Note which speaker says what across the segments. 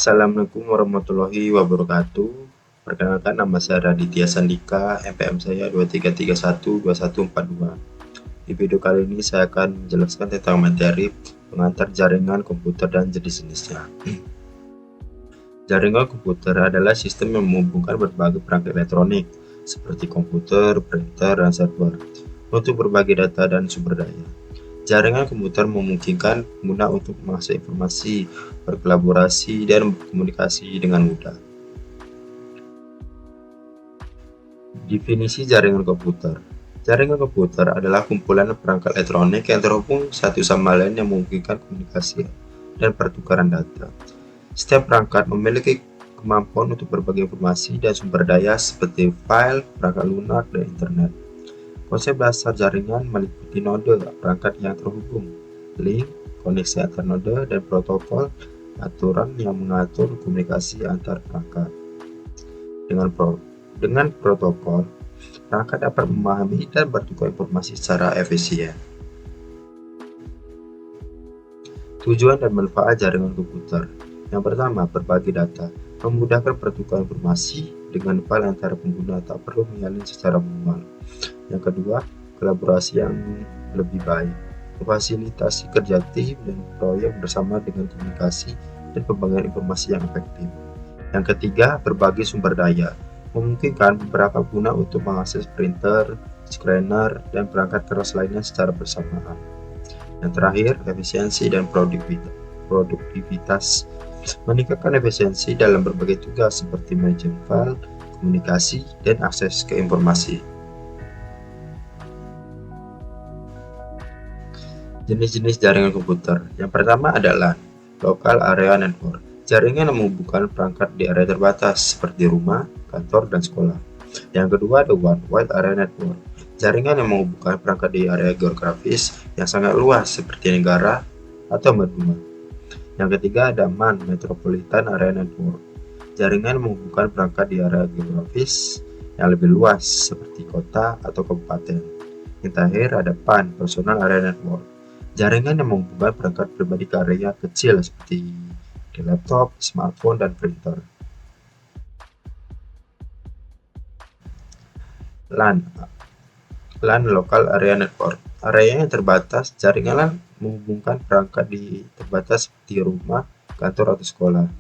Speaker 1: Assalamualaikum warahmatullahi wabarakatuh. Perkenalkan, nama saya Raditya Sandika, NPM saya 23312142. Di video kali ini saya akan menjelaskan tentang materi pengantar jaringan komputer dan jenis-jenisnya. Jaringan komputer adalah sistem yang menghubungkan berbagai perangkat elektronik seperti komputer, printer, dan server untuk berbagi data dan sumber daya. Jaringan komputer memungkinkan pengguna untuk mengakses informasi, berkolaborasi, dan berkomunikasi dengan mudah. Definisi jaringan komputer. Jaringan komputer adalah kumpulan perangkat elektronik yang terhubung satu sama lain yang memungkinkan komunikasi dan pertukaran data. Setiap perangkat memiliki kemampuan untuk berbagi informasi dan sumber daya seperti file, perangkat lunak, dan internet. Konsep dasar jaringan meliputi node perangkat yang terhubung, link, koneksi antar node, dan protokol aturan yang mengatur komunikasi antar perangkat. Dengan protokol, perangkat dapat memahami dan bertukar informasi secara efisien. Tujuan dan manfaat jaringan komputer. Yang pertama, berbagi data, memudahkan pertukaran informasi dengan file antara pengguna tak perlu menyalin secara manual. Yang kedua, kolaborasi yang lebih baik, memfasilitasi kerja tim dan proyek bersama dengan komunikasi dan pembagian informasi yang efektif. Yang ketiga, berbagi sumber daya, memungkinkan beberapa pengguna untuk mengakses printer, scanner, dan perangkat keras lainnya secara bersamaan. Yang terakhir, efisiensi dan produktivitas, meningkatkan efisiensi dalam berbagai tugas seperti manajemen file, komunikasi, dan akses ke informasi. Jenis-jenis jaringan komputer. Yang pertama adalah Local Area Network. Jaringan yang menghubungkan perangkat di area terbatas seperti rumah, kantor, dan sekolah. Yang kedua ada Wide Area Network. Jaringan yang menghubungkan perangkat di area geografis yang sangat luas seperti negara atau benua. Yang ketiga ada MAN Metropolitan Area Network. Jaringan yang menghubungkan perangkat di area geografis yang lebih luas seperti kota atau kabupaten. Yang terakhir ada PAN Personal Area Network. Jaringan yang menghubungkan perangkat pribadi ke area kecil seperti di laptop, smartphone, dan printer. LAN Local Area Network. Area yang terbatas, jaringan LAN menghubungkan perangkat di terbatas seperti rumah, kantor, atau sekolah.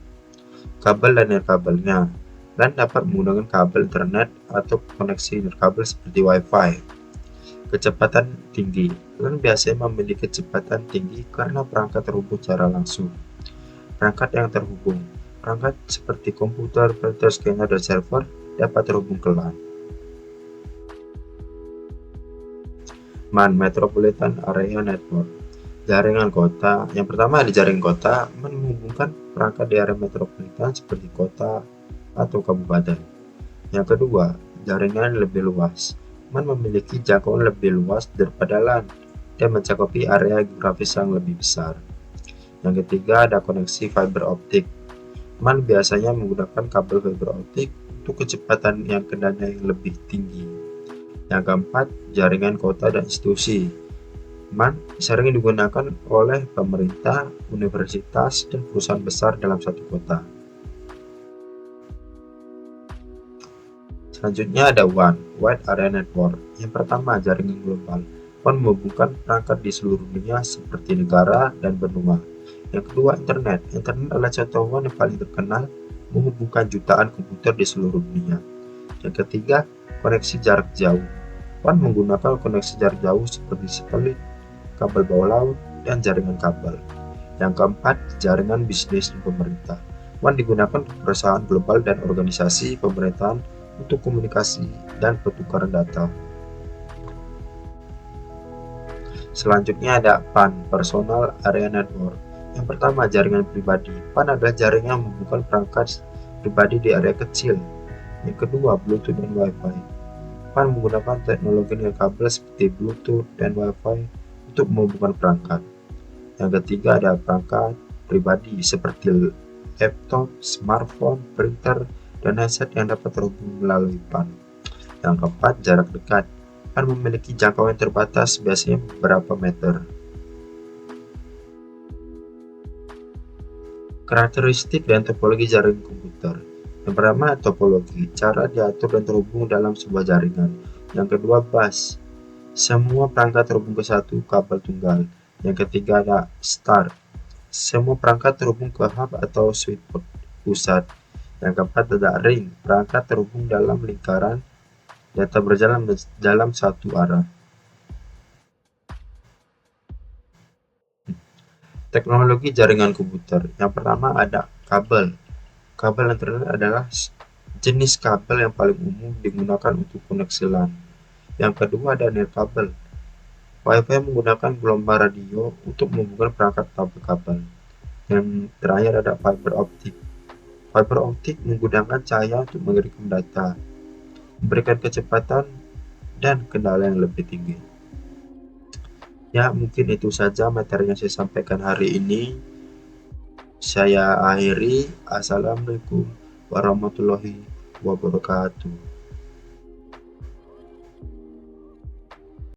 Speaker 1: Kabel dan nirkabelnya. LAN dapat menggunakan kabel internet atau koneksi nirkabel seperti Wi-Fi. Kecepatan tinggi. LAN biasanya memiliki kecepatan tinggi karena perangkat terhubung secara langsung. Perangkat yang terhubung. Perangkat seperti komputer, printer, scanner, dan server dapat terhubung ke LAN. MAN Metropolitan Area Network. Jaringan kota. Yang pertama ada jaringan kota, menghubungkan perangkat di area metropolitan seperti kota atau kabupaten. Yang kedua, jaringan lebih luas. MAN memiliki jangkauan lebih luas daripada LAN dan mencakupi area geografis yang lebih besar. Yang ketiga ada koneksi fiber optik. MAN biasanya menggunakan kabel fiber optik untuk kecepatan yang kendalinya yang lebih tinggi. Yang keempat, jaringan kota dan institusi. MAN sering digunakan oleh pemerintah, universitas, dan perusahaan besar dalam satu kota. Selanjutnya ada WAN, Wide Area Network. Yang pertama, jaringan global. WAN menghubungkan perangkat di seluruh dunia seperti negara dan benua. Yang kedua, internet. Internet adalah contoh WAN yang paling terkenal, menghubungkan jutaan komputer di seluruh dunia. Yang ketiga, koneksi jarak jauh. WAN menggunakan koneksi jarak jauh seperti satelit, kabel bawah laut, dan jaringan kabel. Yang keempat, jaringan bisnis dan pemerintah. WAN digunakan untuk perusahaan global dan organisasi pemerintahan untuk komunikasi dan pertukaran data. Selanjutnya ada PAN Personal Area Network. Yang pertama, jaringan pribadi. PAN adalah jaringan yang menghubungkan perangkat pribadi di area kecil. Yang kedua, Bluetooth dan Wi-Fi. PAN menggunakan teknologi nirkabel seperti Bluetooth dan Wi-Fi untuk menghubungkan perangkat. Yang ketiga ada perangkat pribadi seperti laptop, smartphone, printer, dan headset yang dapat terhubung melalui PAN. Yang keempat, jarak dekat. PAN memiliki jangkauan terbatas, biasanya beberapa meter. Karakteristik dan topologi jaringan komputer. Yang pertama, topologi, cara diatur dan terhubung dalam sebuah jaringan. Yang kedua, bus, semua perangkat terhubung ke satu kabel tunggal. Yang ketiga ada star, semua perangkat terhubung ke hub atau switchboard pusat. Yang keempat ada ring, perangkat terhubung dalam lingkaran, data berjalan dalam satu arah. Teknologi jaringan komputer. Yang pertama ada kabel. Kabel internet adalah jenis kabel yang paling umum digunakan untuk koneksi LAN. Yang kedua ada nirkabel. Wi-Fi menggunakan gelombang radio untuk menghubungkan perangkat kabel-kabel. Yang terakhir ada fiber optik. Fiber optik menggunakan cahaya untuk mengirimkan data, memberikan kecepatan dan kendala yang lebih tinggi. Ya, mungkin itu saja materi yang saya sampaikan hari ini. Saya akhiri. Assalamualaikum warahmatullahi wabarakatuh.